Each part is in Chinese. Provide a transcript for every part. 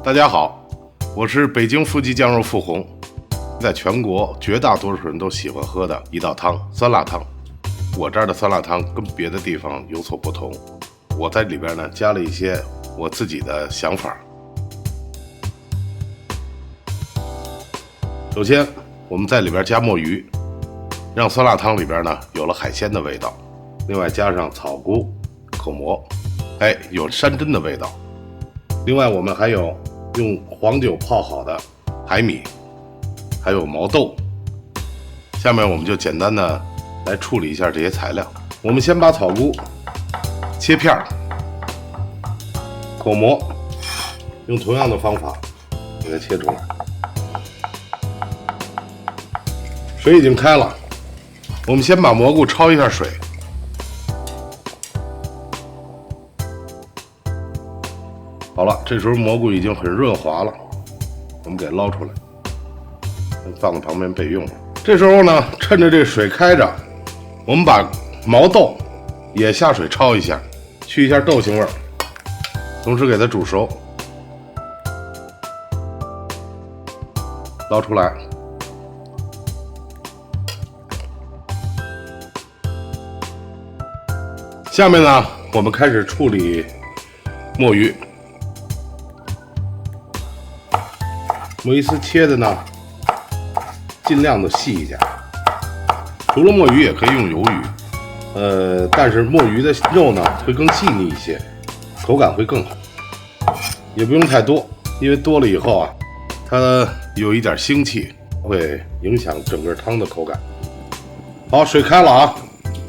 大家好，我是北京富记酱肉付红，在全国绝大多数人都喜欢喝的一道汤——酸辣汤。我这儿的酸辣汤跟别的地方有所不同，我在里边呢加了一些我自己的想法。首先，我们在里边加墨鱼，让酸辣汤里边呢有了海鲜的味道。另外加上草菇、口蘑，有山珍的味道。另外我们还有用黄酒泡好的海米，还有毛豆。下面我们就简单的来处理一下这些材料。我们先把草菇切片，口蘑用同样的方法给它切出来。水已经开了，我们先把蘑菇焯一下水。好了，这时候蘑菇已经很润滑了，我们给捞出来，放在旁边备用。这时候呢，趁着这水开着，我们把毛豆也下水焯一下，去一下豆腥味儿，同时给它煮熟，捞出来。下面呢，我们开始处理墨鱼。墨鱼丝切的呢，尽量的细一点。除了墨鱼，也可以用鱿鱼，但是墨鱼的肉呢会更细腻一些，口感会更好。也不用太多，因为多了以后啊，它有一点腥气，会影响整个汤的口感。好，水开了啊，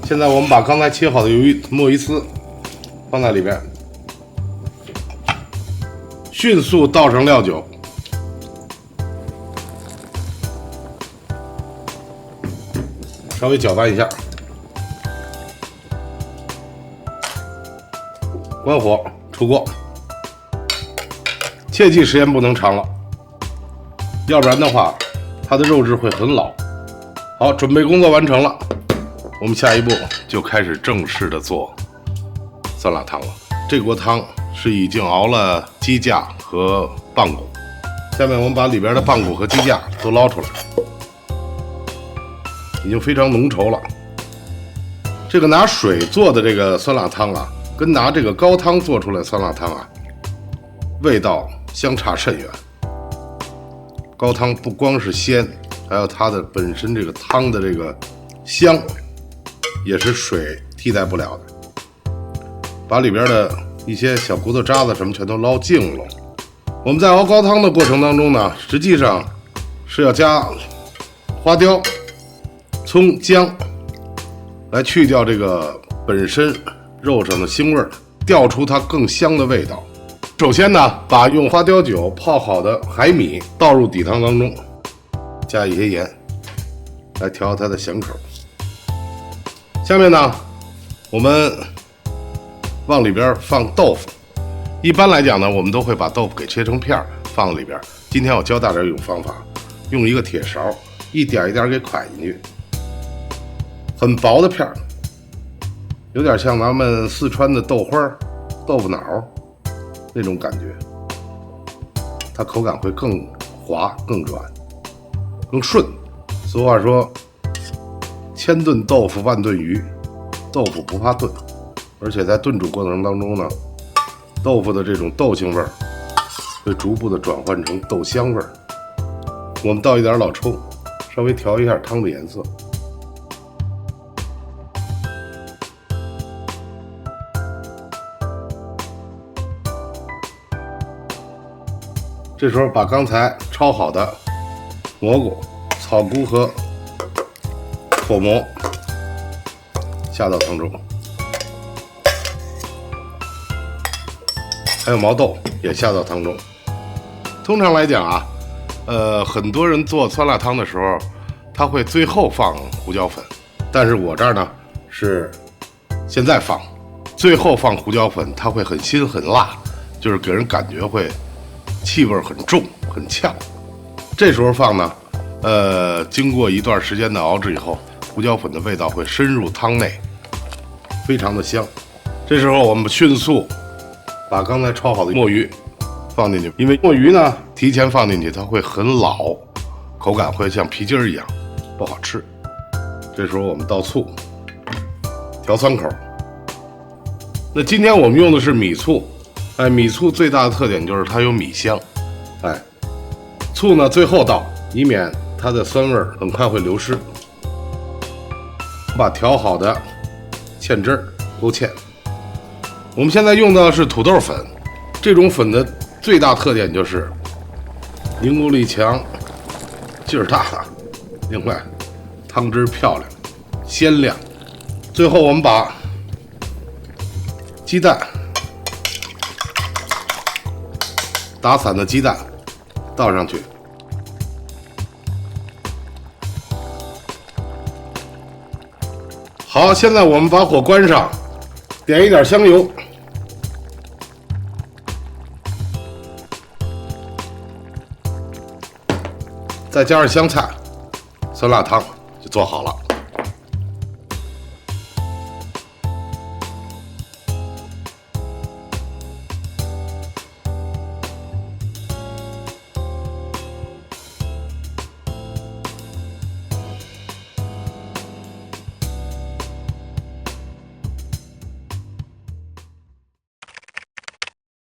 现在我们把刚才切好的墨鱼丝放在里边，迅速倒上料酒。稍微搅拌一下，关火出锅，切记时间不能长了，要不然的话它的肉质会很老。好，准备工作完成了，我们下一步就开始正式的做酸辣汤了。这锅汤是已经熬了鸡架和棒骨，下面我们把里边的棒骨和鸡架都捞出来，已经非常浓稠了。这个拿水做的这个酸辣汤啊，跟拿这个高汤做出来的酸辣汤啊，味道相差甚远。高汤不光是鲜，还有它的本身这个汤的这个香，也是水替代不了的。把里边的一些小骨头渣子什么全都捞净了。我们在熬高汤的过程当中呢，实际上是要加花雕、葱、姜，来去掉这个本身肉上的腥味儿，调出它更香的味道。首先呢，把用花雕酒泡好的海米倒入底汤当中，加一些盐，来调它的咸口。下面呢，我们往里边放豆腐。一般来讲呢，我们都会把豆腐给切成片放在里边。今天我教大家一种方法，用一个铁勺一点一点给㧟进去。很薄的片儿，有点像咱们四川的豆花、豆腐脑那种感觉，它口感会更滑、更软、更顺。俗话说，千炖豆腐万炖鱼，豆腐不怕炖。而且在炖煮过程当中呢，豆腐的这种豆腥味儿会逐步的转换成豆香味儿。我们倒一点老抽，稍微调一下汤的颜色。这时候把刚才焯好的蘑菇、草菇和口蘑下到汤中，还有毛豆也下到汤中。通常来讲啊，很多人做酸辣汤的时候，他会最后放胡椒粉，但是我这儿呢是现在放，最后放胡椒粉，它会很辛很辣，就是给人感觉会气味很重很呛。这时候放呢，经过一段时间的熬制以后，胡椒粉的味道会深入汤内，非常的香。这时候我们迅速把刚才焯好的墨鱼放进去，因为墨鱼呢提前放进去它会很老，口感会像皮筋儿一样，不好吃。这时候我们倒醋，调酸口。那今天我们用的是米醋，哎，米醋最大的特点就是它有米香，哎，醋呢最后倒，以免它的酸味很快会流失。把调好的芡汁儿勾芡。我们现在用的是土豆粉，这种粉的最大特点就是凝固力强，劲儿大，另外汤汁漂亮，鲜亮。最后我们把鸡蛋，打散的鸡蛋倒上去。好，现在我们把火关上，点一点香油，再加上香菜，酸辣汤就做好了。